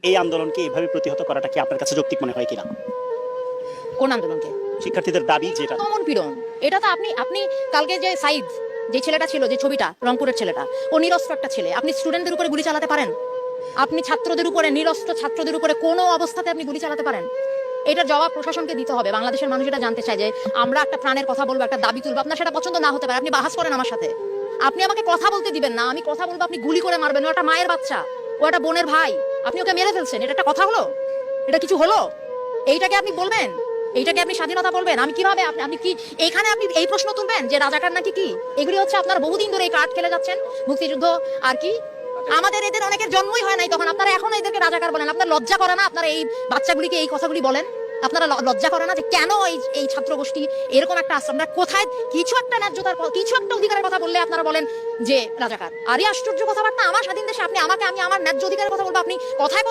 এই আন্দোলনকে এভাবে প্রতিহত করাটা কি আপনার কাছে যৌক্তিক মনে হয় কিনা? কোন আন্দোলনকে? শিক্ষার্থীদের দাবি যেটা। দমন পীড়ন। এটা তো আপনি আপনি কালকে যে সাইদ, যে ছেলেটা ছিল, যে ছবিটা, রংপুরের ছেলেটা, ও নিরস্ত্র একটা ছেলে। আপনি স্টুডেন্টদের উপরে গুলি চালাতে পারেন? আপনি ছাত্রদের উপরে, নিরস্ত্র ছাত্রদের উপরে কোনো অবস্থাতে আপনি গুলি চালাতে পারেন? এটার জবাব প্রশাসনকে দিতে হবে। বাংলাদেশের মানুষ এটা জানতে চায় যে আমরা একটা প্রাণের কথা বলবো, একটা দাবি তুলবো। আপনার সেটা পছন্দ না হতে পারে, আপনি বাহাস করেন আমার সাথে। আপনি আমাকে কথা বলতে দিবেন না, আমি কথা বলবো, আপনি গুলি করে মারবেন। ও একটা মায়ের বাচ্চা, ও একটা বোনের ভাই, আপনি ওকে মেরে ফেলছেন। এটা একটা কথা হলো? এটা কিছু হলো? এইটাকে আপনি বলবেন? এইটাকে আপনি স্বাধীনতা বলবেন? আমি কিভাবে আপনি আপনি কি এইখানে আপনি এই প্রশ্ন তুলবেন যে রাজাকার নাকি কি? এগুলি হচ্ছে আপনার বহুদিন ধরে এই কার্ড খেলে যাচ্ছেন, মুক্তিযুদ্ধ আর কি। আমাদের এদের অনেকের জন্মই হয় নাই, তখন আপনারা এখন এদেরকে রাজাকার বলেন। আপনার লজ্জা করে না? আপনারা এই বাচ্চাগুলিকে এই কথাগুলি বলেন? আপনারা লজ্জা করে না যে কেন এই ছাত্র গোষ্ঠী এরকম একটা আশ্রম? আমরা কোথায় কিছু একটা ন্যায্যতার, কিছু একটা অধিকারের কথা বললে আপনারা বলেন যে রাজাকার? আরে আশ্চর্য কথাবার্তা! আমার স্বাধীন দেশে আপনি আমাকে, আমি আমার ন্যায্য অধিকারের কথা বলবো, আপনি কথায়